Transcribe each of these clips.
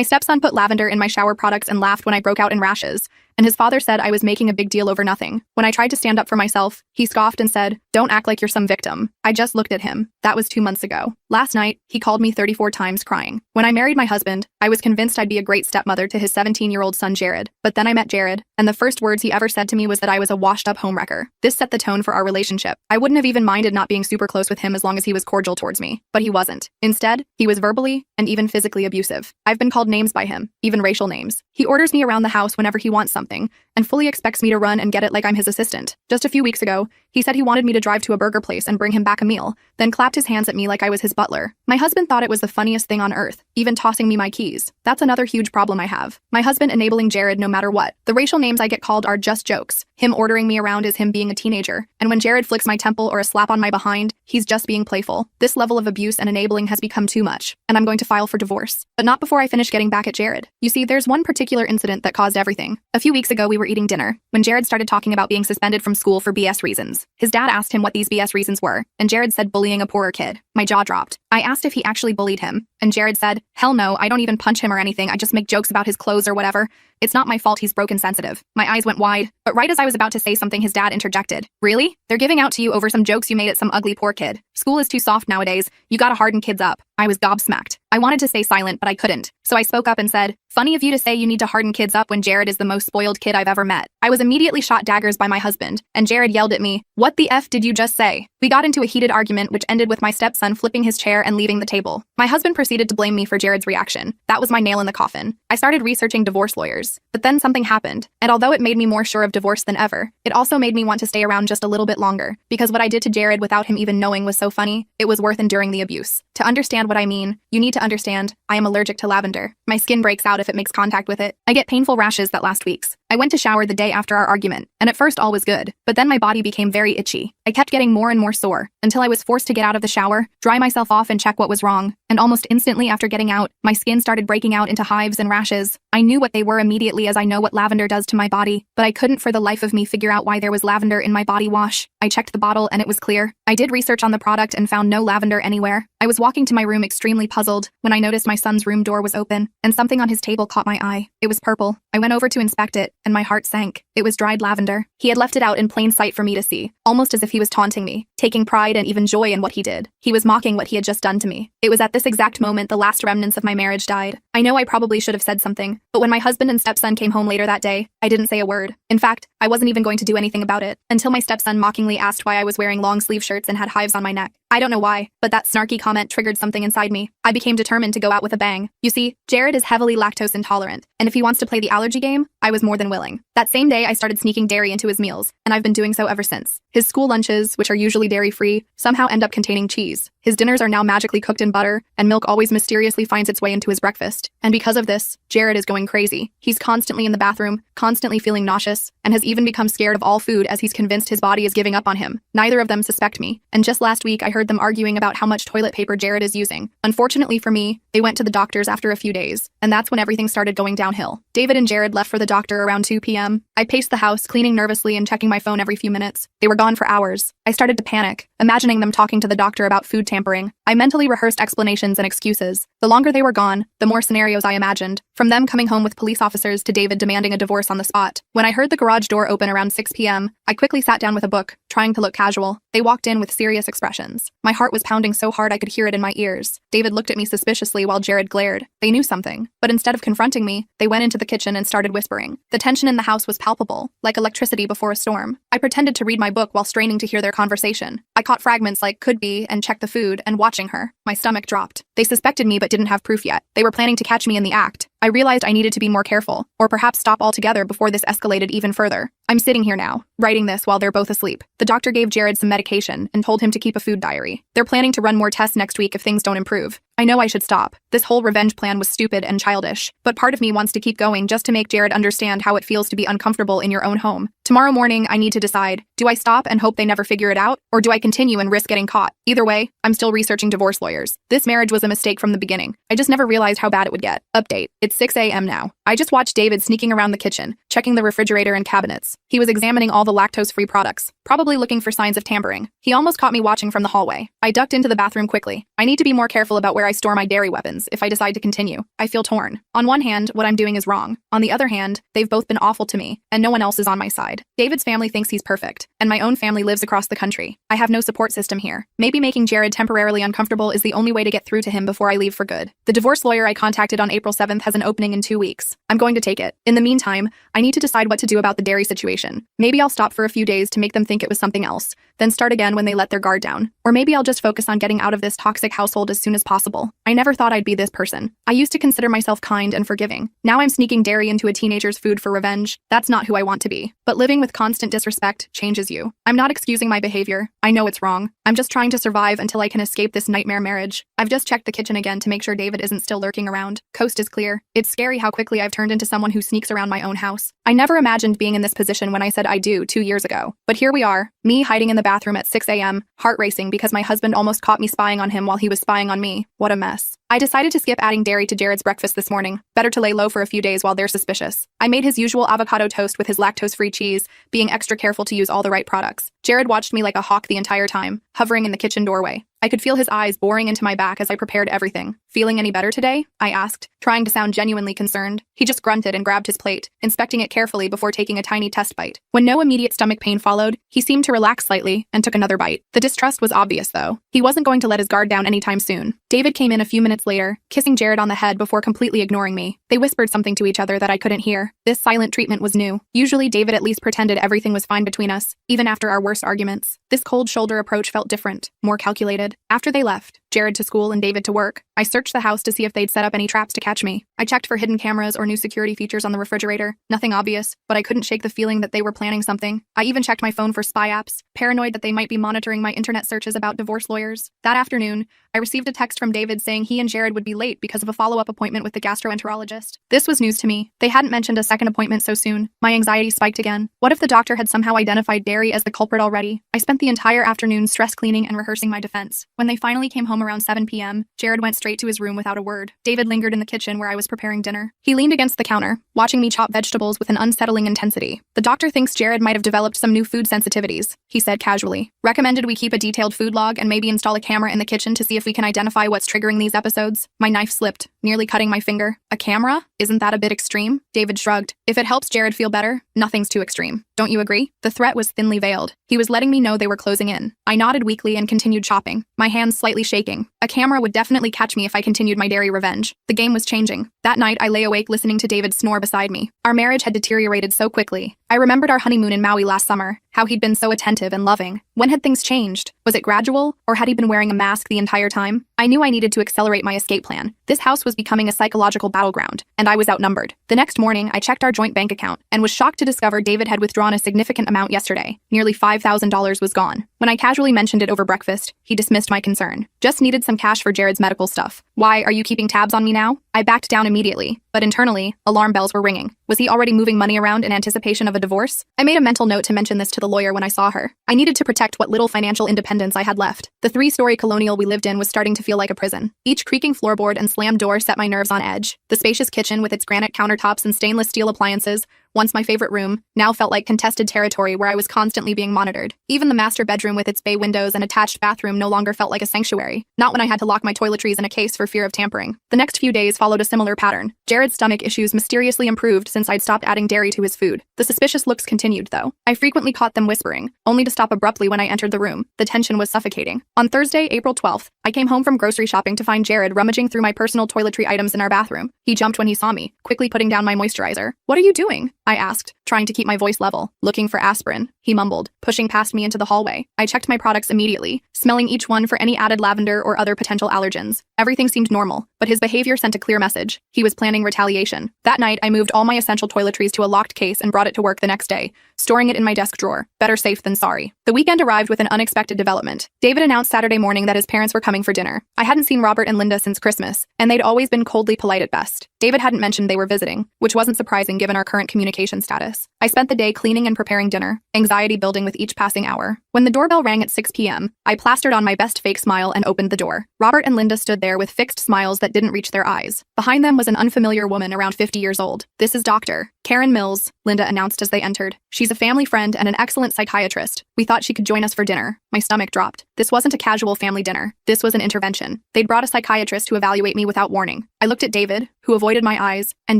My stepson put lavender in my shower products and laughed when I broke out in rashes, and his father said I was making a big deal over nothing. When I tried to stand up for myself, he scoffed and said, "Don't act like you're some victim." I just looked at him. That was 2 months ago. Last night, he called me 34 times crying. When I married my husband, I was convinced I'd be a great stepmother to his 17-year-old son Jared. But then I met Jared, and the first words he ever said to me was that I was a washed-up homewrecker. This set the tone for our relationship. I wouldn't have even minded not being super close with him as long as he was cordial towards me. But he wasn't. Instead, he was verbally and even physically abusive. I've been called names by him, even racial names. He orders me around the house whenever he wants something, and fully expects me to run and get it like I'm his assistant. Just a few weeks ago, he said he wanted me to drive to a burger place and bring him back a meal, then clapped his hands at me like I was his butler. My husband thought it was the funniest thing on earth, even tossing me my keys. That's another huge problem I have. My husband enabling Jared no matter what. The racial names I get called are just jokes. Him ordering me around is him being a teenager. And when Jared flicks my temple or a slap on my behind, he's just being playful. This level of abuse and enabling has become too much, and I'm going to file for divorce. But not before I finish getting back at Jared. You see, there's one particular incident that caused everything. A few weeks ago, we were eating dinner when Jared started talking about being suspended from school for BS reasons. His dad asked him what these BS reasons were, and Jared said bullying a poorer kid. My jaw dropped. I asked if he actually bullied him, and Jared said, "Hell no, I don't even punch him or anything, I just make jokes about his clothes or whatever. It's not my fault he's broken sensitive." My eyes went wide, but right as I was about to say something, his dad interjected. "Really? They're giving out to you over some jokes you made at some ugly poor kid. School is too soft nowadays, you gotta harden kids up." I was gobsmacked. I wanted to stay silent, but I couldn't. So I spoke up and said, "Funny of you to say you need to harden kids up when Jared is the most spoiled kid I've ever met." I was immediately shot daggers by my husband, and Jared yelled at me, "What the F did you just say?" We got into a heated argument which ended with my stepson flipping his chair and leaving the table. My husband proceeded to blame me for Jared's reaction. That was my nail in the coffin. I started researching divorce lawyers. But then something happened, and although it made me more sure of divorce than ever, it also made me want to stay around just a little bit longer, because what I did to Jared without him even knowing was so funny, it was worth enduring the abuse. To understand what I mean, you need to understand, I am allergic to lavender. My skin breaks out if it makes contact with it. I get painful rashes that last weeks. I went to shower the day after our argument, and at first all was good, but then my body became very itchy. I kept getting more and more sore, until I was forced to get out of the shower, dry myself off and check what was wrong, and almost instantly after getting out, my skin started breaking out into hives and rashes. I knew what they were immediately as I know what lavender does to my body, but I couldn't for the life of me figure out why there was lavender in my body wash. I checked the bottle and it was clear. I did research on the product and found no lavender anywhere. I was walking to my room extremely puzzled when I noticed my son's room door was open, and something on his table caught my eye. It was purple. I went over to inspect it, and my heart sank. It was dried lavender. He had left it out in plain sight for me to see, almost as if he was taunting me, taking pride and even joy in what he did. He was mocking what he had just done to me. It was at this exact moment the last remnants of my marriage died. I know I probably should have said something, but when my husband and stepson came home later that day, I didn't say a word. In fact, I wasn't even going to do anything about it, until my stepson mockingly asked why I was wearing long-sleeve shirts and had hives on my neck. I don't know why, but that snarky comment triggered something inside me. I became determined to go out with a bang. You see, Jared is heavily lactose intolerant, and if he wants to play the allergy game, I was more than willing. That same day, I started sneaking dairy into his meals, and I've been doing so ever since. His school lunches, which are usually dairy-free, somehow end up containing cheese. His dinners are now magically cooked in butter, and milk always mysteriously finds its way into his breakfast. And because of this, Jared is going crazy. He's constantly in the bathroom, constantly feeling nauseous, and has even become scared of all food as he's convinced his body is giving up on him. Neither of them suspect me, and just last week I heard them arguing about how much toilet paper Jared is using. Unfortunately for me, they went to the doctors after a few days, and that's when everything started going downhill. David and Jared left for the doctor around 2 p.m. I paced the house, cleaning nervously and checking my phone every few minutes. They were gone for hours. I started to panic, imagining them talking to the doctor about food tampering. I mentally rehearsed explanations and excuses. The longer they were gone, the more scenarios I imagined, from them coming home with police officers to David demanding a divorce on the spot. When I heard the garage door open around 6 p.m., I quickly sat down with a book, trying to look casual. They walked in with serious expressions. My heart was pounding so hard I could hear it in my ears. David looked at me suspiciously while Jared glared. They knew something, but instead of confronting me, they went into the kitchen and started whispering. The tension in the house was palpable, like electricity before a storm. I pretended to read my book while straining to hear their conversation. I caught fragments like "could be" and "check the food" and "watching her." My stomach dropped. They suspected me but didn't have proof yet. They were planning to catch me in the act. I realized I needed to be more careful, or perhaps stop altogether before this escalated even further. I'm sitting here now, writing this while they're both asleep. The doctor gave Jared some medication and told him to keep a food diary. They're planning to run more tests next week if things don't improve. I know I should stop. This whole revenge plan was stupid and childish, but part of me wants to keep going just to make Jared understand how it feels to be uncomfortable in your own home. Tomorrow morning, I need to decide, do I stop and hope they never figure it out, or do I continue and risk getting caught? Either way, I'm still researching divorce lawyers. This marriage was a mistake from the beginning. I just never realized how bad it would get. Update. It's 6 a.m. now. I just watched David sneaking around the kitchen, checking the refrigerator and cabinets. He was examining all the lactose-free products, probably looking for signs of tampering. He almost caught me watching from the hallway. I ducked into the bathroom quickly. I need to be more careful about where I store my dairy weapons if I decide to continue. I feel torn. On one hand, what I'm doing is wrong. On the other hand, they've both been awful to me, and no one else is on my side. David's family thinks he's perfect, and my own family lives across the country. I have no support system here. Maybe making Jared temporarily uncomfortable is the only way to get through to him before I leave for good. The divorce lawyer I contacted on April 7th has an opening in 2 weeks. I'm going to take it. In the meantime, I need to decide what to do about the dairy situation. Maybe I'll stop for a few days to make them think it was something else, then start again when they let their guard down. Or maybe I'll just focus on getting out of this toxic household as soon as possible. I never thought I'd be this person. I used to consider myself kind and forgiving. Now I'm sneaking dairy into a teenager's food for revenge. That's not who I want to be. But living with constant disrespect changes you. I'm not excusing my behavior. I know it's wrong. I'm just trying to survive until I can escape this nightmare marriage. I've just checked the kitchen again to make sure David isn't still lurking around. Coast is clear. It's scary how quickly I've turned into someone who sneaks around my own house. I never imagined being in this position when I said I do 2 years ago. But here we are, me hiding in the bathroom at 6 a.m., heart racing because my husband almost caught me spying on him while he was spying on me. What a mess. I decided to skip adding dairy to Jared's breakfast this morning. Better to lay low for a few days while they're suspicious. I made his usual avocado toast with his lactose-free cheese, being extra careful to use all the right products. Jared watched me like a hawk the entire time, hovering in the kitchen doorway. I could feel his eyes boring into my back as I prepared everything. Feeling any better today? I asked, trying to sound genuinely concerned. He just grunted and grabbed his plate, inspecting it carefully before taking a tiny test bite. When no immediate stomach pain followed, he seemed to relax slightly and took another bite. The distrust was obvious, though. He wasn't going to let his guard down anytime soon. David came in a few minutes later, kissing Jared on the head before completely ignoring me. They whispered something to each other that I couldn't hear. This silent treatment was new. Usually, David at least pretended everything was fine between us, even after our worst arguments. This cold shoulder approach felt different, more calculated. After they left, Jared to school and David to work, I searched the house to see if they'd set up any traps to catch me. I checked for hidden cameras or new security features on the refrigerator. Nothing obvious, but I couldn't shake the feeling that they were planning something. I even checked my phone for spy apps, paranoid that they might be monitoring my internet searches about divorce lawyers. That afternoon, I received a text from David saying he and Jared would be late because of a follow-up appointment with the gastroenterologist. This was news to me. They hadn't mentioned a second appointment so soon. My anxiety spiked again. What if the doctor had somehow identified dairy as the culprit already? I spent the entire afternoon stress cleaning and rehearsing my defense. When they finally came home around 7 p.m., Jared went straight to his room without a word. David lingered in the kitchen where I was preparing dinner. He leaned against the counter, watching me chop vegetables with an unsettling intensity. The doctor thinks Jared might have developed some new food sensitivities, he said casually. Recommended we keep a detailed food log and maybe install a camera in the kitchen to see if we can identify what's triggering these episodes. My knife slipped, nearly cutting my finger. A camera? Isn't that a bit extreme? David shrugged. If it helps Jared feel better, nothing's too extreme. Don't you agree? The threat was thinly veiled. He was letting me know they were closing in. I nodded weakly and continued chopping, my hands slightly shaking. A camera would definitely catch me if I continued my dairy revenge. The game was changing. That night, I lay awake listening to David snore beside me. Our marriage had deteriorated so quickly. I remembered our honeymoon in Maui last summer, how he'd been so attentive and loving. When had things changed? Was it gradual, or had he been wearing a mask the entire time? I knew I needed to accelerate my escape plan. This house was becoming a psychological battleground, and I was outnumbered. The next morning, I checked our joint bank account and was shocked to discover David had withdrawn a significant amount yesterday. Nearly $5,000 was gone. When I casually mentioned it over breakfast, he dismissed my concern. Just needed some cash for Jared's medical stuff. Why, are you keeping tabs on me now? I backed down immediately, but internally, alarm bells were ringing. Was he already moving money around in anticipation of a divorce? I made a mental note to mention this to the lawyer when I saw her. I needed to protect what little financial independence I had left. The 3-story colonial we lived in was starting to feel like a prison. Each creaking floorboard and slammed door set my nerves on edge. The spacious kitchen with its granite countertops and stainless steel appliances, once my favorite room, now felt like contested territory where I was constantly being monitored. Even the master bedroom with its bay windows and attached bathroom no longer felt like a sanctuary, not when I had to lock my toiletries in a case for fear of tampering. The next few days followed a similar pattern. Jared's stomach issues mysteriously improved since I'd stopped adding dairy to his food. The suspicious looks continued, though. I frequently caught them whispering, only to stop abruptly when I entered the room. The tension was suffocating. On Thursday, April 12th, I came home from grocery shopping to find Jared rummaging through my personal toiletry items in our bathroom. He jumped when he saw me, quickly putting down my moisturizer. "What are you doing?" I asked, trying to keep my voice level. "Looking for aspirin," he mumbled, pushing past me into the hallway. I checked my products immediately, smelling each one for any added lavender or other potential allergens. Everything seemed normal, but his behavior sent a clear message. He was planning retaliation. That night, I moved all my essential toiletries to a locked case and brought it to work the next day, storing it in my desk drawer. Better safe than sorry. The weekend arrived with an unexpected development. David announced Saturday morning that his parents were coming for dinner. I hadn't seen Robert and Linda since Christmas, and they'd always been coldly polite at best. David hadn't mentioned they were visiting, which wasn't surprising given our current communication status. I spent the day cleaning and preparing dinner, anxiety building with each passing hour. When the doorbell rang at 6 p.m., I plastered on my best fake smile and opened the door. Robert and Linda stood there with fixed smiles that didn't reach their eyes. Behind them was an unfamiliar woman around 50 years old. "This is Dr. Karen Mills, Linda announced as they entered. She's a family friend and an excellent psychiatrist. We thought she could join us for dinner. My stomach dropped. This wasn't a casual family dinner. This was an intervention. They'd brought a psychiatrist to evaluate me without warning. I looked at David, who avoided my eyes, and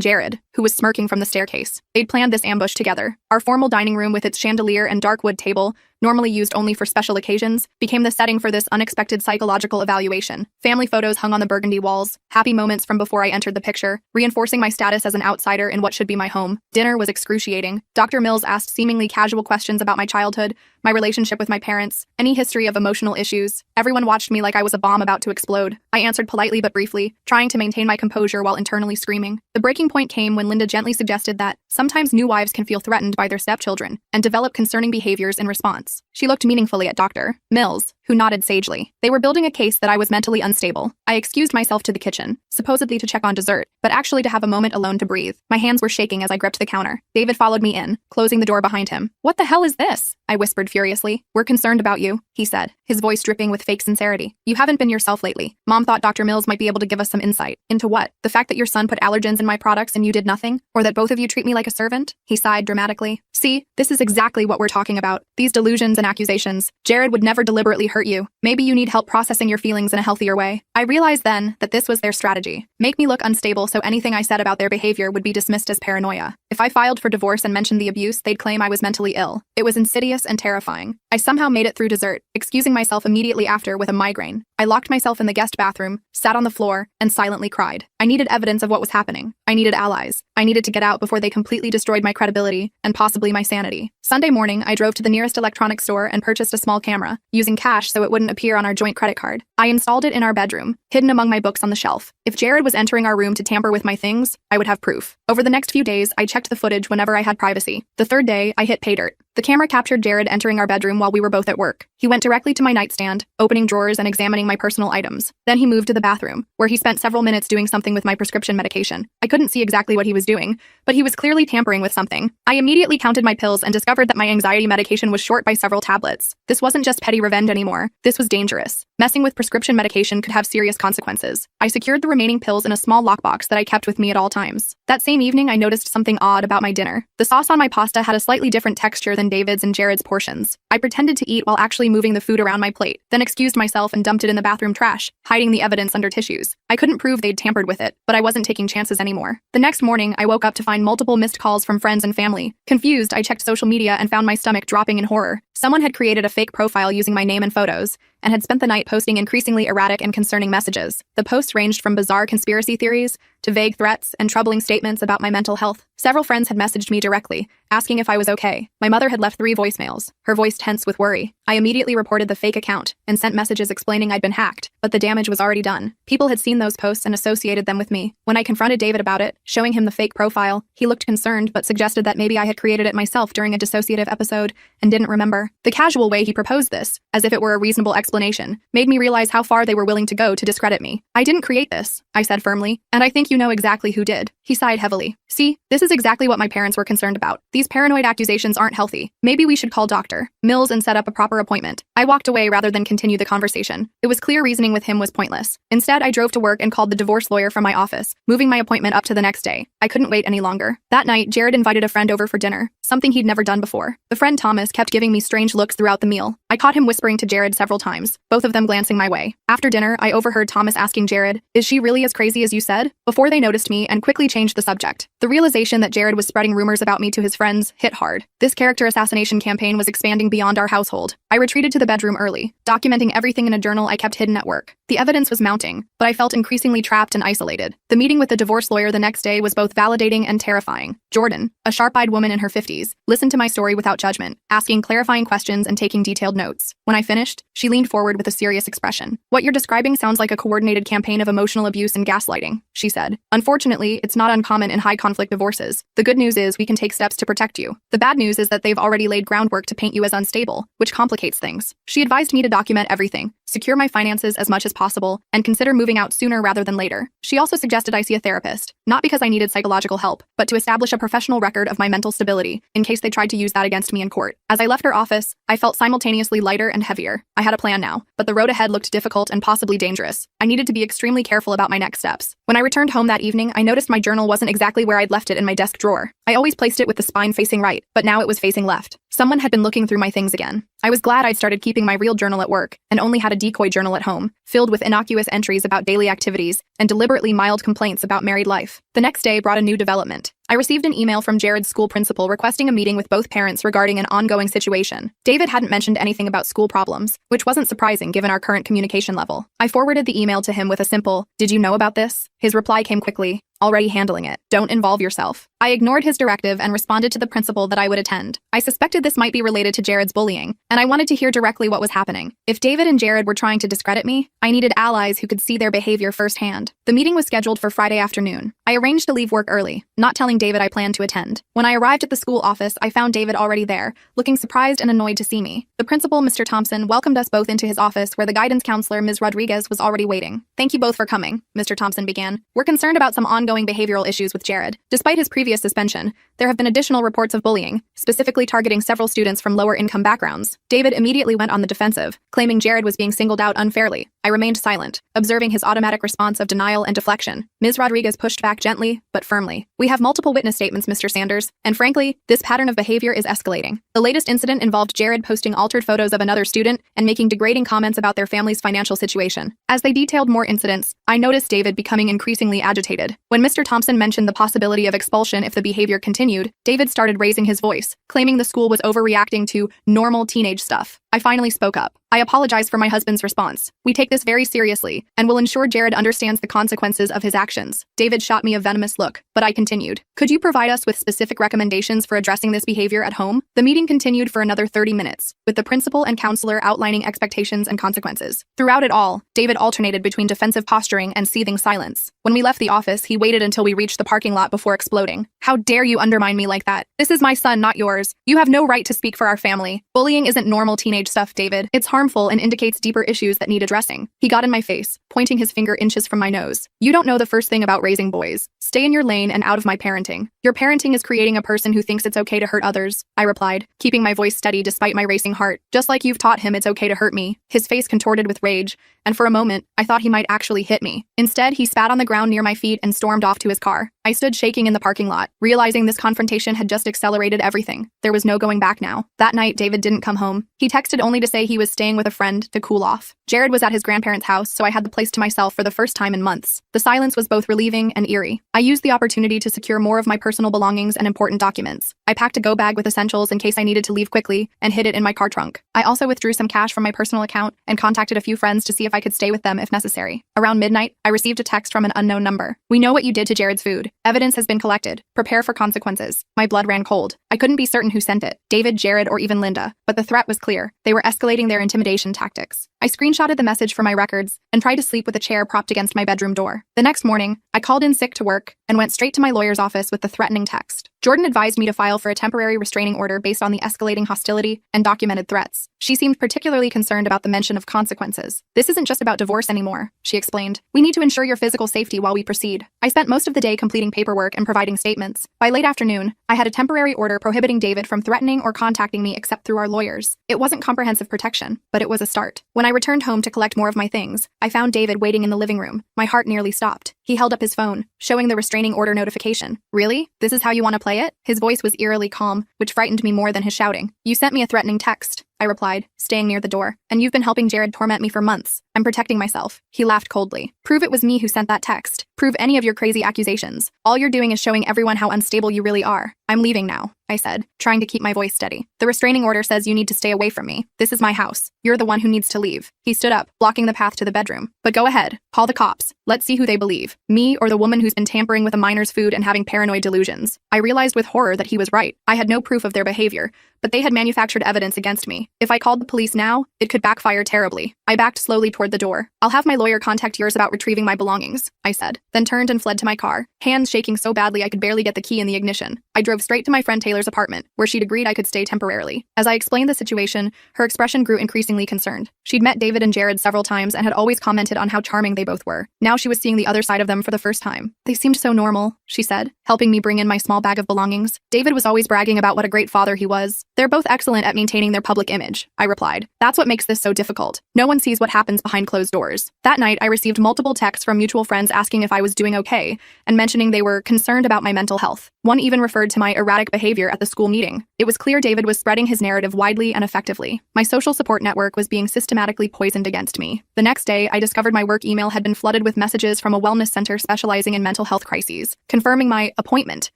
Jared, who was smirking from the staircase. They'd planned this ambush together. Our formal dining room with its chandelier and dark wood table, normally used only for special occasions, became the setting for this unexpected psychological evaluation. Family photos hung on the burgundy walls, happy moments from before I entered the picture, reinforcing my status as an outsider in what should be my home. Dinner was excruciating. Dr. Mills asked seemingly casual questions about my childhood, my relationship with my parents, any history of emotional issues. Everyone watched me like I was a bomb about to explode. I answered politely but briefly, trying to maintain my composure while internally screaming. The breaking point came when Linda gently suggested that sometimes new wives can feel threatened by their stepchildren and develop concerning behaviors in response. She looked meaningfully at Dr. Mills, who nodded sagely. They were building a case that I was mentally unstable. I excused myself to the kitchen, supposedly to check on dessert, but actually to have a moment alone to breathe. My hands were shaking as I gripped the counter. David followed me in, closing the door behind him. "What the hell is this?" I whispered furiously. "We're concerned about you," he said, his voice dripping with fake sincerity. "You haven't been yourself lately. Mom thought Dr. Mills might be able to give us some insight. Into what? The fact that your son put allergens in my products and you did nothing? Or that both of you treat me like a servant?" He sighed dramatically. "See, this is exactly what we're talking about. These delusions and accusations. Jared would never deliberately hurt you. Maybe you need help processing your feelings in a healthier way." I realized then that this was their strategy. Make me look unstable so anything I said about their behavior would be dismissed as paranoia. If I filed for divorce and mentioned the abuse, they'd claim I was mentally ill. It was insidious and terrifying. I somehow made it through dessert, excusing myself immediately after with a migraine. I locked myself in the guest bathroom, sat on the floor, and silently cried. I needed evidence of what was happening. I needed allies. I needed to get out before they completely destroyed my credibility and possibly my sanity. Sunday morning, I drove to the nearest electronics store and purchased a small camera, using cash so it wouldn't appear on our joint credit card. I installed it in our bedroom, hidden among my books on the shelf. If Jared was entering our room to tamper with my things, I would have proof. Over the next few days, I checked the footage whenever I had privacy. The third day, I hit pay dirt. The camera captured Jared entering our bedroom while we were both at work. He went directly to my nightstand, opening drawers and examining my personal items. Then he moved to the bathroom, where he spent several minutes doing something with my prescription medication. I couldn't see exactly what he was doing, but he was clearly tampering with something. I immediately counted my pills and discovered that my anxiety medication was short by several tablets. This wasn't just petty revenge anymore. This was dangerous. Messing with prescription medication could have serious consequences. I secured the remaining pills in a small lockbox that I kept with me at all times. That same evening, I noticed something odd about my dinner. The sauce on my pasta had a slightly different texture than David's and Jared's portions. I pretended to eat while actually moving the food around my plate, then excused myself and dumped it in the bathroom trash, hiding the evidence under tissues. I couldn't prove they'd tampered with it, but I wasn't taking chances anymore. The next morning, I woke up to find multiple missed calls from friends and family. Confused, I checked social media and found my stomach dropping in horror. Someone had created a fake profile using my name and photos, and had spent the night posting increasingly erratic and concerning messages. The posts ranged from bizarre conspiracy theories to vague threats and troubling statements about my mental health. Several friends had messaged me directly, asking if I was okay. My mother had left 3 voicemails, her voice tense with worry. I immediately reported the fake account and sent messages explaining I'd been hacked, but the damage was already done. People had seen those posts and associated them with me. When I confronted David about it, showing him the fake profile, he looked concerned but suggested that maybe I had created it myself during a dissociative episode and didn't remember. The casual way he proposed this, as if it were a reasonable explanation, made me realize how far they were willing to go to discredit me. "I didn't create this," I said firmly, "and I think you know exactly who did." He sighed heavily. "See, this is exactly what my parents were concerned about. These paranoid accusations aren't healthy. Maybe we should call Dr. Mills and set up a proper appointment." I walked away rather than continue the conversation. It was clear reasoning with him was pointless. Instead, I drove to work and called the divorce lawyer from my office, moving my appointment up to the next day. I couldn't wait any longer. That night, Jared invited a friend over for dinner, something he'd never done before. The friend Thomas kept giving me strange looks throughout the meal. I caught him whispering to Jared several times, both of them glancing my way. After dinner, I overheard Thomas asking Jared, "Is she really as crazy as you said?" before they noticed me and quickly changed the subject. The realization that Jared was spreading rumors about me to his friends hit hard. This character assassination campaign was expanding beyond our household. I retreated to the bedroom early, documenting everything in a journal I kept hidden at work. The evidence was mounting, but I felt increasingly trapped and isolated. The meeting with the divorce lawyer the next day was both validating and terrifying. Jordan, a sharp-eyed woman in her 50s, listened to my story without judgment, asking clarifying questions and taking detailed notes. When I finished, she leaned forward with a serious expression. "What you're describing sounds like a coordinated campaign of emotional abuse and gaslighting," she said. "Unfortunately, it's not uncommon in high-conflict divorces. The good news is we can take steps to protect you. The bad news is that they've already laid groundwork to paint you as unstable, which complicates complicates things. She advised me to document everything, secure my finances as much as possible, and consider moving out sooner rather than later. She also suggested I see a therapist, not because I needed psychological help, but to establish a professional record of my mental stability, in case they tried to use that against me in court. As I left her office, I felt simultaneously lighter and heavier. I had a plan now, but the road ahead looked difficult and possibly dangerous. I needed to be extremely careful about my next steps. When I returned home that evening, I noticed my journal wasn't exactly where I'd left it in my desk drawer. I always placed it with the spine facing right, but now it was facing left. Someone had been looking through my things again. I was glad I'd started keeping my real journal at work and only had a decoy journal at home, filled with innocuous entries about daily activities and deliberately mild complaints about married life. The next day brought a new development. I received an email from Jared's school principal requesting a meeting with both parents regarding an ongoing situation. David hadn't mentioned anything about school problems, which wasn't surprising given our current communication level. I forwarded the email to him with a simple, "Did you know about this?" His reply came quickly, "Already handling it. Don't involve yourself." I ignored his directive and responded to the principal that I would attend. I suspected this might be related to Jared's bullying, and I wanted to hear directly what was happening. If David and Jared were trying to discredit me, I needed allies who could see their behavior firsthand. The meeting was scheduled for Friday afternoon. I arranged to leave work early, not telling David I planned to attend. When I arrived at the school office, I found David already there, looking surprised and annoyed to see me. The principal, Mr. Thompson, welcomed us both into his office where the guidance counselor, Ms. Rodriguez, was already waiting. "Thank you both for coming," Mr. Thompson began. "We're concerned about some ongoing behavioral issues with Jared. Despite his previous suspension, there have been additional reports of bullying, specifically targeting several students from lower-income backgrounds." David immediately went on the defensive, claiming Jared was being singled out unfairly. I remained silent, observing his automatic response of denial and deflection. Ms. Rodriguez pushed back gently, but firmly. "We have multiple witness statements, Mr. Sanders, and frankly, this pattern of behavior is escalating. The latest incident involved Jared posting altered photos of another student and making degrading comments about their family's financial situation." As they detailed more incidents, I noticed David becoming increasingly agitated. When Mr. Thompson mentioned the possibility of expulsion if the behavior continued, David started raising his voice, claiming the school was overreacting to normal teenage stuff. I finally spoke up. "I apologize for my husband's response. We take this very seriously and will ensure Jared understands the consequences of his actions." David shot me a venomous look, but I continued. "Could you provide us with specific recommendations for addressing this behavior at home?" The meeting continued for another 30 minutes, with the principal and counselor outlining expectations and consequences. Throughout it all, David alternated between defensive posturing and seething silence. When we left the office, he waited until we reached the parking lot before exploding. "How dare you undermine me like that? This is my son, not yours. You have no right to speak for our family. Bullying isn't normal teenage stuff, David. It's harmful and indicates deeper issues that need addressing." He got in my face, pointing his finger inches from my nose. "You don't know the first thing about raising boys. Stay in your lane and out of my parenting. Your parenting is creating a person who thinks it's okay to hurt others," I replied, keeping my voice steady despite my racing heart. "Just like you've taught him it's okay to hurt me." His face contorted with rage, and for a moment, I thought he might actually hit me. Instead, he spat on the ground near my feet and stormed off to his car. I stood shaking in the parking lot, realizing this confrontation had just accelerated everything. There was no going back now. That night, David didn't come home. He texted only to say he was staying with a friend to cool off. Jared was at his grandparents' house, so I had the place to myself for the first time in months. The silence was both relieving and eerie. I used the opportunity to secure more of my personal belongings and important documents. I packed a go bag with essentials in case I needed to leave quickly and hid it in my car trunk. I also withdrew some cash from my personal account and contacted a few friends to see if I could stay with them if necessary. Around midnight, I received a text from an unknown number. "We know what you did to Jared's food. Evidence has been collected. Prepare for consequences." My blood ran cold. I couldn't be certain who sent it, David, Jared, or even Linda, but the threat was clear. They were escalating their intimidation tactics. I screenshotted the message for my records and tried to sleep with a chair propped against my bedroom door. The next morning, I called in sick to work and went straight to my lawyer's office with the threatening text. Jordan advised me to file for a temporary restraining order based on the escalating hostility and documented threats. She seemed particularly concerned about the mention of consequences. "This isn't just about divorce anymore," she explained. "We need to ensure your physical safety while we proceed." I spent most of the day completing paperwork and providing statements. By late afternoon, I had a temporary order prohibiting David from threatening or contacting me except through our lawyers. It wasn't comprehensive protection, but it was a start. When I returned home to collect more of my things, I found David waiting in the living room. My heart nearly stopped. He held up his phone, showing the restraining order notification. "Really? This is how you want to play it?" His voice was eerily calm, which frightened me more than his shouting. "You sent me a threatening text," I replied, staying near the door. "And you've been helping Jared torment me for months. I'm protecting myself." He laughed coldly. "Prove it was me who sent that text. Prove any of your crazy accusations. All you're doing is showing everyone how unstable you really are." "I'm leaving now," I said, trying to keep my voice steady. "The restraining order says you need to stay away from me. This is my house. You're the one who needs to leave." He stood up, blocking the path to the bedroom. "But go ahead. Call the cops. Let's see who they believe. Me or the woman who's been tampering with a minor's food and having paranoid delusions." I realized with horror that he was right. I had no proof of their behavior, but they had manufactured evidence against me. If I called the police now, it could backfire terribly. I backed slowly toward the door. "I'll have my lawyer contact yours about retrieving my belongings," I said, then turned and fled to my car, hands shaking so badly I could barely get the key in the ignition. I drove drove straight to my friend Taylor's apartment, where she'd agreed I could stay temporarily. As I explained the situation, her expression grew increasingly concerned. She'd met David and Jared several times and had always commented on how charming they both were. Now she was seeing the other side of them for the first time. They seemed so normal, she said, helping me bring in my small bag of belongings. David was always bragging about what a great father he was. They're both excellent at maintaining their public image, I replied. That's what makes this so difficult. No one sees what happens behind closed doors. That night, I received multiple texts from mutual friends asking if I was doing okay and mentioning they were concerned about my mental health. One even referred to my erratic behavior at the school meeting. It was clear David was spreading his narrative widely and effectively. My social support network was being systematically poisoned against me. The next day, I discovered my work email had been flooded with messages from a wellness center specializing in mental health crises, confirming my appointment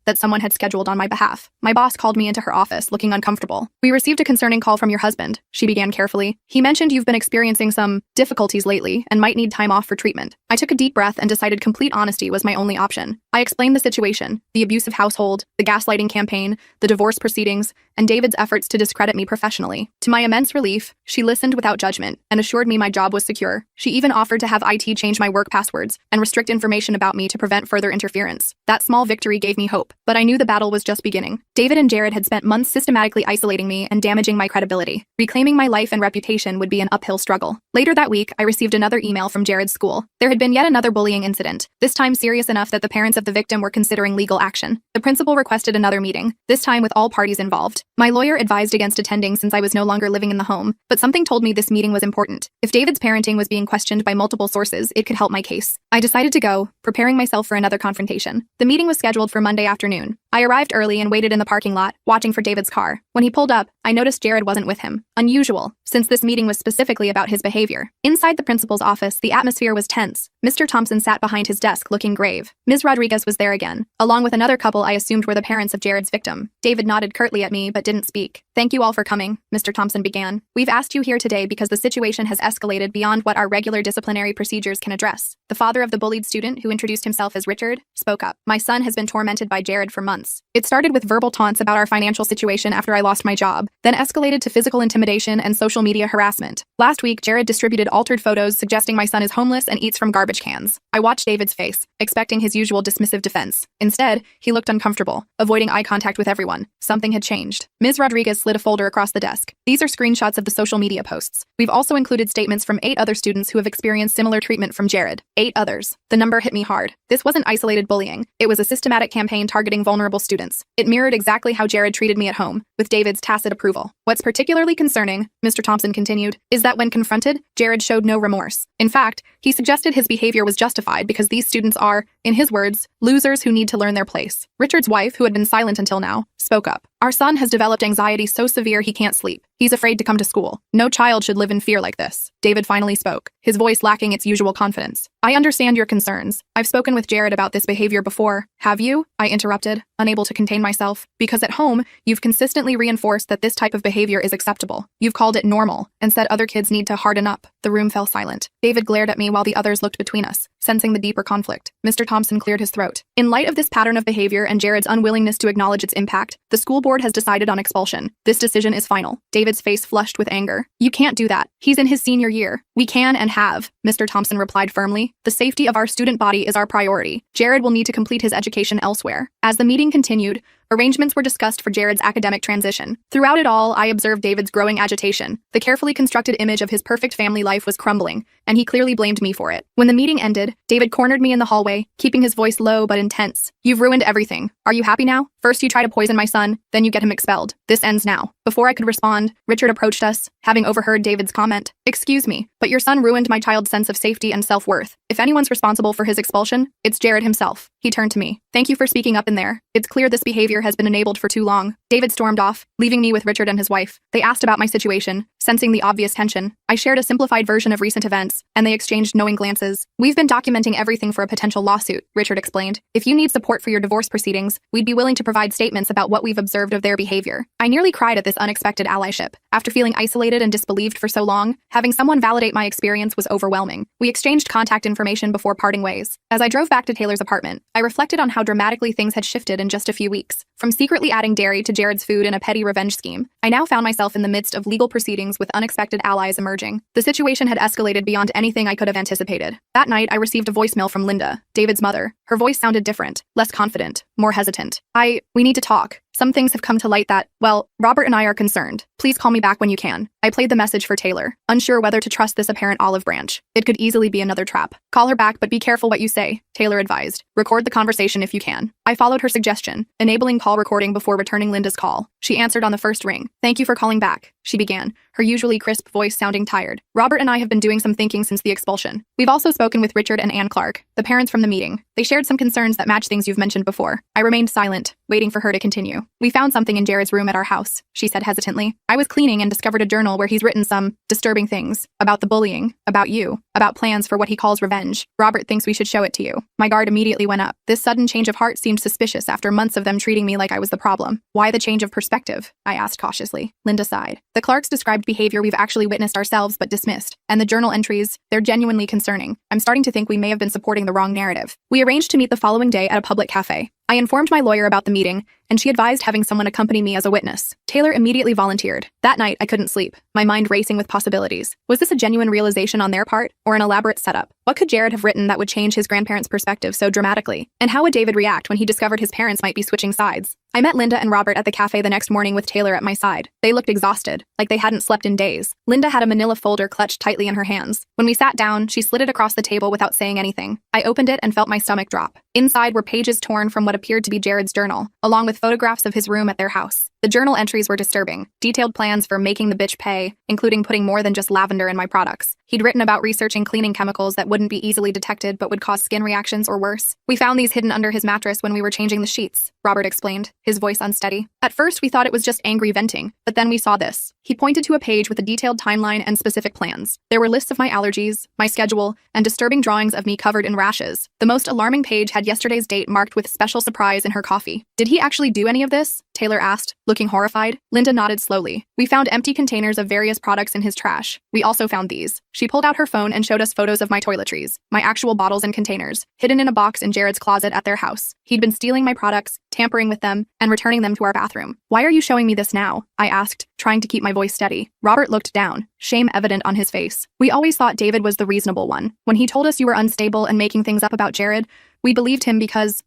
that someone had scheduled on my behalf. My boss called me into her office, looking uncomfortable. "We received a concerning call from your husband," she began carefully. "He mentioned you've been experiencing some difficulties lately and might need time off for treatment." I took a deep breath and decided complete honesty was my only option. I explained the situation, the abusive household, the gaslighting campaign, the divorce proceedings, and David's efforts to discredit me professionally. To my immense relief, she listened without judgment and assured me my job was secure. She even offered to have IT change my work passwords and restrict information about me to prevent further interference. That small victory gave me hope, but I knew the battle was just beginning. David and Jared had spent months systematically isolating me and damaging my credibility. Reclaiming my life and reputation would be an uphill struggle. Later that week, I received another email from Jared's school. There had been yet another bullying incident, this time serious enough that the parents of the victim were considering legal action. The principal requested another meeting, this time with all parties involved. My lawyer advised against attending since I was no longer living in the home, but something told me this meeting was important. If David's parenting was being questioned by multiple sources, it could help my case. I decided to go, preparing myself for another confrontation. The meeting was scheduled for Monday afternoon. I arrived early and waited in the parking lot, watching for David's car. When he pulled up, I noticed Jared wasn't with him. Unusual, since this meeting was specifically about his behavior. Inside the principal's office, the atmosphere was tense. Mr. Thompson sat behind his desk, looking grave. Ms. Rodriguez was there again, along with another couple I assumed were the parents of Jared's victim. David nodded curtly at me, but didn't speak. "Thank you all for coming," Mr. Thompson began. "We've asked you here today because the situation has escalated beyond what our regular disciplinary procedures can address." The father of the bullied student, who introduced himself as Richard, spoke up. "My son has been tormented by Jared for months. It started with verbal taunts about our financial situation after I lost my job, then escalated to physical intimidation and social media harassment. Last week, Jared distributed altered photos suggesting my son is homeless and eats from garbage cans." I watched David's face, expecting his usual dismissive defense. Instead, he looked uncomfortable, avoiding eye contact with everyone. Something had changed. Ms. Rodriguez slid a folder across the desk. "These are screenshots of the social media posts. We've also included statements from 8 other students who have experienced similar treatment from Jared. 8 others. The number hit me hard. This wasn't isolated bullying. It was a systematic campaign targeting vulnerable students. It mirrored exactly how Jared treated me at home, with David's tacit approval. What's particularly concerning," Mr. Thompson continued, "is that when confronted, Jared showed no remorse. In fact, he suggested his behavior was justified because these students are, in his words, losers who need to learn their place." Richard's wife, who had been silent until now, spoke up. "Our son has developed anxiety so severe he can't sleep. He's afraid to come to school. No child should live in fear like this." David finally spoke, his voice lacking its usual confidence. "I understand your concerns. I've spoken with Jared about this behavior before." "Have you?" I interrupted, unable to contain myself. "Because at home, you've consistently reinforced that this type of behavior is acceptable. You've called it normal and said other kids need to harden up." The room fell silent. David glared at me while the others looked between us, sensing the deeper conflict. Mr. Thompson cleared his throat. "In light of this pattern of behavior and Jared's unwillingness to acknowledge its impact, the school board has decided on expulsion. This decision is final." David's face flushed with anger. "You can't do that. He's in his senior year." "We can and have," Mr. Thompson replied firmly. "The safety of our student body is our priority. Jared will need to complete his education elsewhere." As the meeting continued, arrangements were discussed for Jared's academic transition. Throughout it all, I observed David's growing agitation. The carefully constructed image of his perfect family life was crumbling, and he clearly blamed me for it. When the meeting ended, David cornered me in the hallway, keeping his voice low but intense. "You've ruined everything. Are you happy now? First you try to poison my son, then you get him expelled. This ends now." Before I could respond, Richard approached us, having overheard David's comment. "Excuse me, but your son ruined my child's sense of safety and self-worth. If anyone's responsible for his expulsion, it's Jared himself." He turned to me. "Thank you for speaking up in there. It's clear this behavior has been enabled for too long." David stormed off, leaving me with Richard and his wife. They asked about my situation, sensing the obvious tension. I shared a simplified version of recent events, and they exchanged knowing glances. "We've been documenting everything for a potential lawsuit," Richard explained. "If you need support for your divorce proceedings, we'd be willing to provide statements about what we've observed of their behavior." I nearly cried at this unexpected allyship. After feeling isolated and disbelieved for so long, having someone validate my experience was overwhelming. We exchanged contact information before parting ways. As I drove back to Taylor's apartment, I reflected on how dramatically things had shifted in just a few weeks. From secretly adding dairy to Jared's food in a petty revenge scheme, I now found myself in the midst of legal proceedings with unexpected allies emerging. The situation had escalated beyond anything I could have anticipated. That night, I received a voicemail from Linda, David's mother. Her voice sounded different, less confident, more hesitant. We need to talk," Some things have come to light that, well, Robert and I are concerned. Please call me back when you can. I played the message for Taylor, unsure whether to trust this apparent olive branch. It could easily be another trap. Call her back, but be careful what you say, Taylor advised. Record the conversation if you can. I followed her suggestion, enabling call recording before returning Linda's call. She answered on the first ring. Thank you for calling back, she began, her usually crisp voice sounding tired. Robert and I have been doing some thinking since the expulsion. We've also spoken with Richard and Ann Clark, the parents from the meeting. They shared some concerns that match things you've mentioned before. I remained silent, waiting for her to continue. We found something in Jared's room at our house, she said hesitantly. I was cleaning and discovered a journal where he's written some disturbing things about the bullying, about you, about plans for what he calls revenge. Robert thinks we should show it to you. My guard immediately went up. This sudden change of heart seemed suspicious after months of them treating me like I was the problem. Why the change of perspective? I asked cautiously. Linda sighed. The Clarks described behavior we've actually witnessed ourselves but dismissed. And the journal entries, they're genuinely concerning. I'm starting to think we may have been supporting the wrong narrative. We arranged to meet the following day at a public cafe. I informed my lawyer about the meeting, and she advised having someone accompany me as a witness. Taylor immediately volunteered. That night, I couldn't sleep, my mind racing with possibilities. Was this a genuine realization on their part, or an elaborate setup? What could Jared have written that would change his grandparents' perspective so dramatically? And how would David react when he discovered his parents might be switching sides? I met Linda and Robert at the cafe the next morning with Taylor at my side. They looked exhausted, like they hadn't slept in days. Linda had a manila folder clutched tightly in her hands. When we sat down, she slid it across the table without saying anything. I opened it and felt my stomach drop. Inside were pages torn from what appeared to be Jared's journal, along with photographs of his room at their house. The journal entries were disturbing, detailed plans for making the bitch pay, including putting more than just lavender in my products. He'd written about researching cleaning chemicals that wouldn't be easily detected but would cause skin reactions or worse. We found these hidden under his mattress when we were changing the sheets, Robert explained, his voice unsteady. At first, we thought it was just angry venting, but then we saw this. He pointed to a page with a detailed timeline and specific plans. There were lists of my allergies, my schedule, and disturbing drawings of me covered in rashes. The most alarming page had yesterday's date marked with special surprise in her coffee. Did he actually do any of this? Taylor asked, looking horrified. Linda nodded slowly. We found empty containers of various products in his trash. We also found these. She pulled out her phone and showed us photos of my toiletries, my actual bottles and containers, hidden in a box in Jared's closet at their house. He'd been stealing my products, tampering with them, and returning them to our bathroom. Why are you showing me this now? I asked, trying to keep my voice steady. Robert looked down, shame evident on his face. We always thought David was the reasonable one. When he told us you were unstable and making things up about Jared, we believed him because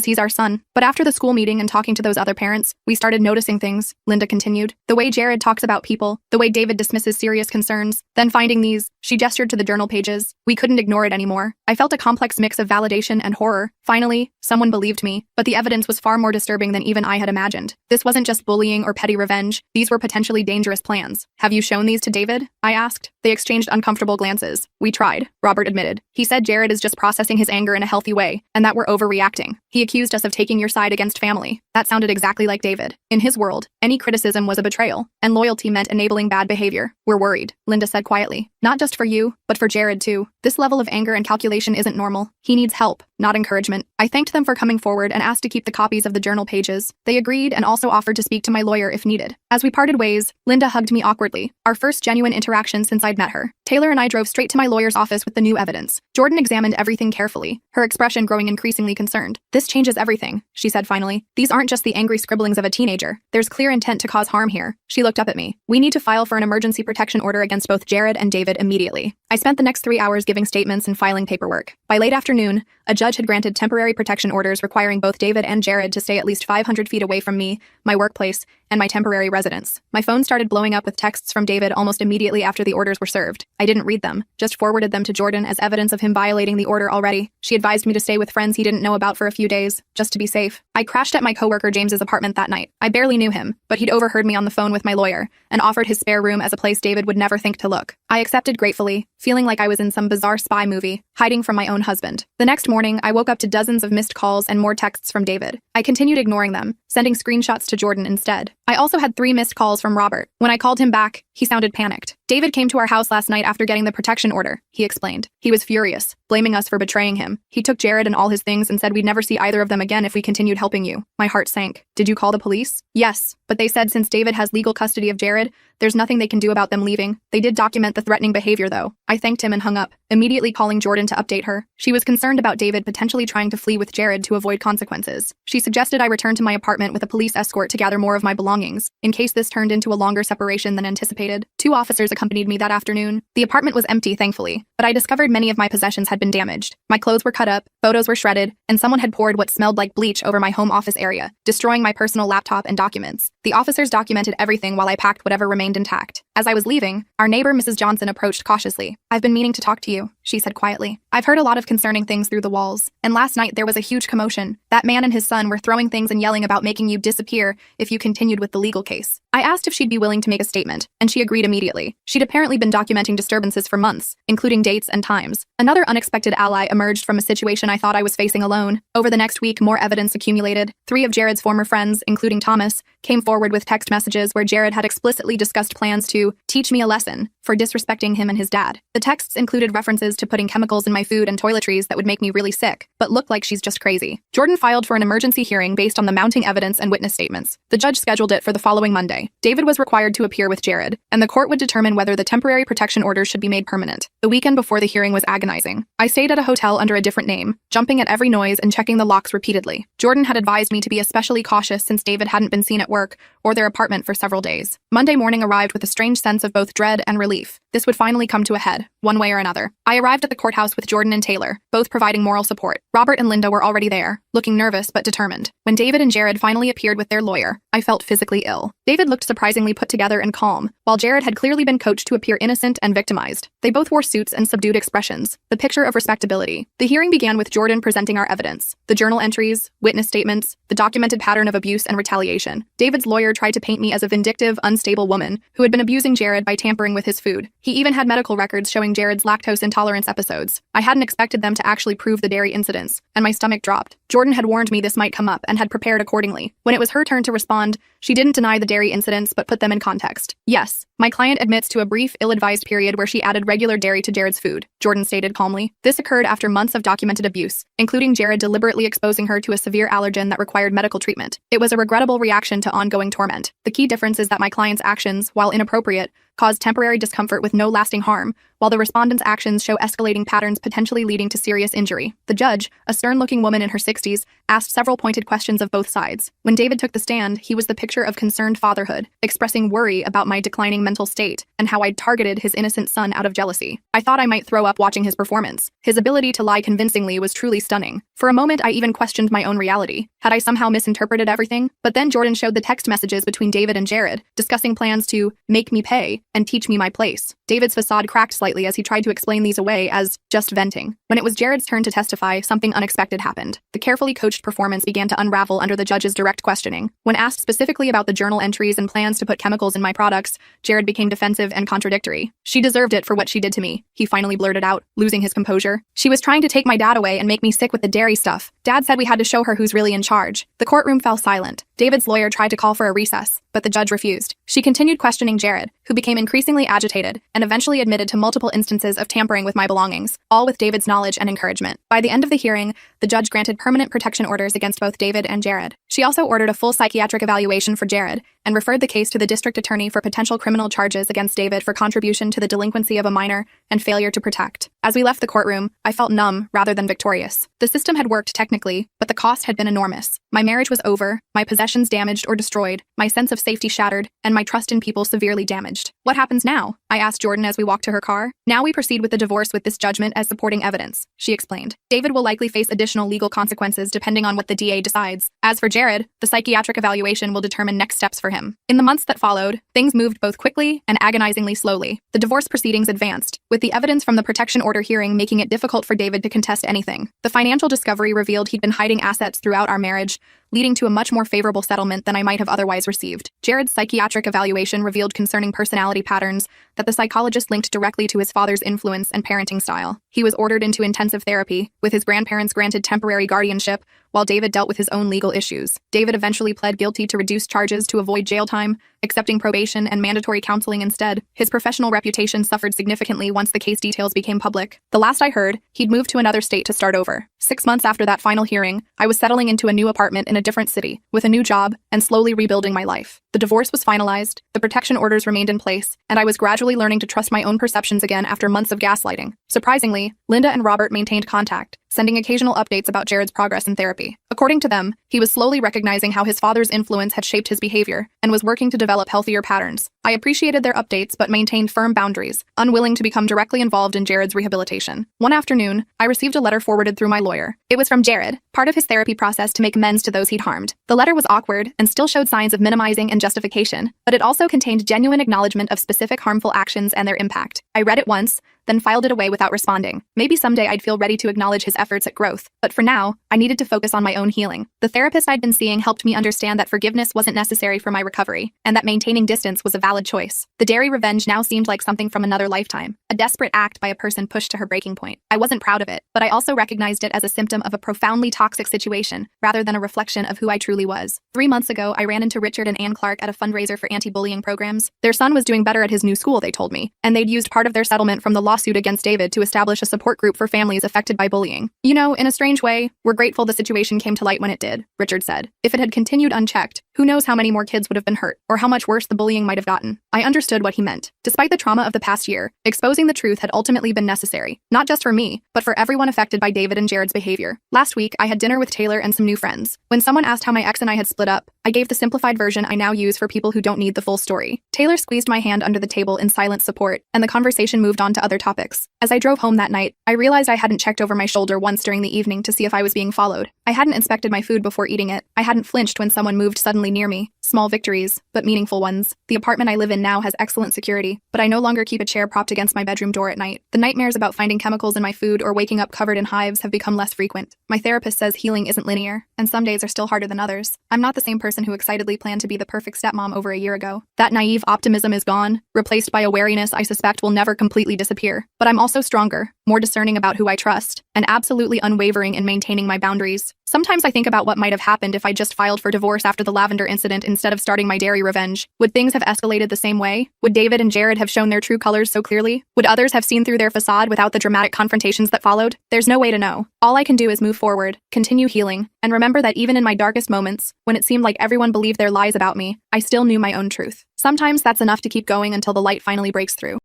he's our son. But after the school meeting and talking to those other parents, we started noticing things, Linda continued. The way Jared talks about people, the way David dismisses serious concerns, then finding these, she gestured to the journal pages. We couldn't ignore it anymore. I felt a complex mix of validation and horror. Finally, someone believed me, but the evidence was far more disturbing than even I had imagined. This wasn't just bullying or petty revenge. These were potentially dangerous plans. Have you shown these to David? I asked. They exchanged uncomfortable glances. We tried, Robert admitted. He said Jared is just processing his anger in a healthy way, and that we're overreacting. He accused us of taking your side against family. That sounded exactly like David. In his world, any criticism was a betrayal, and loyalty meant enabling bad behavior. We're worried, Linda said quietly. Not just for you, but for Jared too. This level of anger and calculation isn't normal. He needs help, not encouragement. I thanked them for coming forward and asked to keep the copies of the journal pages. They agreed and also offered to speak to my lawyer if needed. As we parted ways, Linda hugged me awkwardly, our first genuine interaction since I'd met her. Taylor and I drove straight to my lawyer's office with the new evidence. Jordan examined everything carefully, her expression growing increasingly concerned. This changes everything, she said finally. These aren't just the angry scribblings of a teenager. There's clear intent to cause harm here. She looked up at me. We need to file for an emergency protection order against both Jared and David immediately. I spent the next 3 hours giving statements and filing paperwork. By late afternoon, a judge had granted temporary protection orders requiring both David and Jared to stay at least 500 feet away from me, my workplace, and my temporary residence. My phone started blowing up with texts from David almost immediately after the orders were served. I didn't read them, just forwarded them to Jordan as evidence of him violating the order already. She advised me to stay with friends he didn't know about for a few days, just to be safe. I crashed at my coworker James's apartment that night. I barely knew him, but he'd overheard me on the phone with my lawyer and offered his spare room as a place David would never think to look. I accepted gratefully, feeling like I was in some bizarre spy movie, hiding from my own husband. The next morning, I woke up to dozens of missed calls and more texts from David. I continued ignoring them, sending screenshots to Jordan instead. I also had 3 missed calls from Robert. When I called him back, he sounded panicked. David came to our house last night after getting the protection order, he explained. He was furious, blaming us for betraying him. He took Jared and all his things and said we'd never see either of them again if we continued helping you. My heart sank. Did you call the police? Yes, but they said since David has legal custody of Jared, there's nothing they can do about them leaving. They did document the threatening behavior though. I thanked him and hung up, immediately calling Jordan to update her. She was concerned about David potentially trying to flee with Jared to avoid consequences. She suggested I return to my apartment with a police escort to gather more of my belongings belongings, in case this turned into a longer separation than anticipated. 2 officers accompanied me that afternoon. The apartment was empty, thankfully, but I discovered many of my possessions had been damaged. My clothes were cut up, photos were shredded, and someone had poured what smelled like bleach over my home office area, destroying my personal laptop and documents. The officers documented everything while I packed whatever remained intact. As I was leaving, our neighbor Mrs. Johnson approached cautiously. "I've been meaning to talk to you," she said quietly. "I've heard a lot of concerning things through the walls, and last night there was a huge commotion. That man and his son were throwing things and yelling about making you disappear if you continued with the legal case." I asked if she'd be willing to make a statement, and she agreed immediately. She'd apparently been documenting disturbances for months, including dates and times. Another unexpected ally emerged from a situation I thought I was facing alone. Over the next week, more evidence accumulated. 3 of Jared's former friends, including Thomas, came forward with text messages where Jared had explicitly discussed plans to teach me a lesson for disrespecting him and his dad. The texts included references to putting chemicals in my food and toiletries that would make me really sick, but looked like she's just crazy. Jordan filed for an emergency hearing based on the mounting evidence and witness statements. The judge scheduled it for the following Monday. David was required to appear with Jared, and the court would determine whether the temporary protection orders should be made permanent. The weekend before the hearing was agonizing. I stayed at a hotel under a different name, jumping at every noise and checking the locks repeatedly. Jordan had advised me to be especially cautious since David hadn't been seen at work or their apartment for several days. Monday morning arrived with a strange sense of both dread and relief. This would finally come to a head, one way or another. I arrived at the courthouse with Jordan and Taylor, both providing moral support. Robert and Linda were already there, looking nervous but determined. When David and Jared finally appeared with their lawyer, I felt physically ill. David looked surprisingly put together and calm, while Jared had clearly been coached to appear innocent and victimized. They both wore suits and subdued expressions, the picture of respectability. The hearing began with Jordan presenting our evidence, the journal entries, witness statements, the documented pattern of abuse and retaliation. David's lawyer tried to paint me as a vindictive, unstable woman who had been abusing Jared by tampering with his food. He even had medical records showing Jared's lactose intolerance episodes. I hadn't expected them to actually prove the dairy incidents, and my stomach dropped. Jordan had warned me this might come up and had prepared accordingly. When it was her turn to respond, she didn't deny the dairy incidents but put them in context. "Yes, my client admits to a brief, ill-advised period where she added regular dairy to Jared's food," Jordan stated calmly. "This occurred after months of documented abuse, including Jared deliberately exposing her to a severe allergen that required medical treatment. It was a regrettable reaction to ongoing torment. The key difference is that my client's actions, while inappropriate, caused temporary discomfort with no lasting harm, while the respondent's actions show escalating patterns potentially leading to serious injury." The judge, a stern-looking woman in her 60s, asked several pointed questions of both sides. When David took the stand, he was the picture of concerned fatherhood, expressing worry about my declining mental state and how I'd targeted his innocent son out of jealousy. I thought I might throw up watching his performance. His ability to lie convincingly was truly stunning. For a moment, I even questioned my own reality. Had I somehow misinterpreted everything? But then Jordan showed the text messages between David and Jared, discussing plans to make me pay and teach me my place. David's facade cracked slightly as he tried to explain these away as just venting. When it was Jared's turn to testify, something unexpected happened. The carefully coached performance began to unravel under the judge's direct questioning. When asked specifically about the journal entries and plans to put chemicals in my products, Jared became defensive and contradictory. "She deserved it for what she did to me," he finally blurted out, losing his composure. "She was trying to take my dad away and make me sick with the dairy stuff. Dad said we had to show her who's really in charge." The courtroom fell silent. David's lawyer tried to call for a recess, but the judge refused. She continued questioning Jared, who became increasingly agitated and eventually admitted to multiple instances of tampering with my belongings, all with David's knowledge and encouragement. By the end of the hearing, the judge granted permanent protection orders against both David and Jared. She also ordered a full psychiatric evaluation for Jared and referred the case to the district attorney for potential criminal charges against David for contribution to the delinquency of a minor and failure to protect. As we left the courtroom, I felt numb rather than victorious. The system had worked technically, but the cost had been enormous. My marriage was over, my possessions damaged or destroyed, my sense of safety shattered, and my trust in people severely damaged. "What happens now?" I asked Jordan as we walked to her car. "Now we proceed with the divorce with this judgment as supporting evidence," she explained. "David will likely face additional legal consequences depending on what the DA decides. As for Jared, the psychiatric evaluation will determine next steps for him." In the months that followed, things moved both quickly and agonizingly slowly. The divorce proceedings advanced, with the evidence from the protection order hearing making it difficult for David to contest anything. The financial discovery revealed he'd been hiding assets throughout our marriage, leading to a much more favorable settlement than I might have otherwise received. Jared's psychiatric evaluation revealed concerning personality patterns that the psychologist linked directly to his father's influence and parenting style. He was ordered into intensive therapy, with his grandparents granted temporary guardianship, while David dealt with his own legal issues. David eventually pled guilty to reduced charges to avoid jail time, accepting probation and mandatory counseling instead. His professional reputation suffered significantly once the case details became public. The last I heard, he'd moved to another state to start over. 6 months after that final hearing, I was settling into a new apartment in a different city, with a new job, and slowly rebuilding my life. The divorce was finalized, the protection orders remained in place, and I was gradually learning to trust my own perceptions again after months of gaslighting. Surprisingly, Linda and Robert maintained contact, sending occasional updates about Jared's progress in therapy. therapy. According to them, he was slowly recognizing how his father's influence had shaped his behavior and was working to develop healthier patterns. I appreciated their updates but maintained firm boundaries, unwilling to become directly involved in Jared's rehabilitation. One afternoon, I received a letter forwarded through my lawyer. It was from Jared, part of his therapy process to make amends to those he'd harmed. The letter was awkward and still showed signs of minimizing and justification, but it also contained genuine acknowledgement of specific harmful actions and their impact. I read it once, then filed it away without responding. Maybe someday I'd feel ready to acknowledge his efforts at growth, but for now, I needed to focus on my own healing. The therapist I'd been seeing helped me understand that forgiveness wasn't necessary for my recovery, and that maintaining distance was a valid choice. The dairy revenge now seemed like something from another lifetime, a desperate act by a person pushed to her breaking point. I wasn't proud of it, but I also recognized it as a symptom of a profoundly toxic situation, rather than a reflection of who I truly was. 3 months ago, I ran into Richard and Ann Clark at a fundraiser for anti-bullying programs. Their son was doing better at his new school, they told me, and they'd used part of their settlement from the lawsuit against David to establish a support group for families affected by bullying. You know, in a strange way, we're grateful the situation came to light when it did, Richard said. If it had continued unchecked, who knows how many more kids would have been hurt, or how much worse the bullying might have gotten. I understood what he meant. Despite the trauma of the past year, exposing the truth had ultimately been necessary, not just for me, but for everyone affected by David and Jared's behavior. Last week, I had dinner with Taylor and some new friends. When someone asked how my ex and I had split up, I gave the simplified version I now use for people who don't need the full story. Taylor squeezed my hand under the table in silent support, and the conversation moved on to other topics. As I drove home that night, I realized I hadn't checked over my shoulder once during the evening to see if I was being followed. I hadn't inspected my food before eating it. I hadn't flinched when someone moved suddenly near me. Small victories, but meaningful ones. The apartment I live in now has excellent security, but I no longer keep a chair propped against my bedroom door at night. The nightmares about finding chemicals in my food or waking up covered in hives have become less frequent. My therapist says healing isn't linear, and some days are still harder than others. I'm not the same person who excitedly planned to be the perfect stepmom over a year ago. That naive optimism is gone, replaced by a wariness I suspect will never completely disappear. But I'm also stronger, more discerning about who I trust, and absolutely unwavering in maintaining my boundaries. Sometimes I think about what might have happened if I just filed for divorce after the lavender incident instead of starting my dairy revenge. Would things have escalated the same way? Would David and Jared have shown their true colors so clearly? Would others have seen through their facade without the dramatic confrontations that followed? There's no way to know. All I can do is move forward, continue healing, and remember that even in my darkest moments, when it seemed like everyone believed their lies about me, I still knew my own truth. Sometimes that's enough to keep going until the light finally breaks through.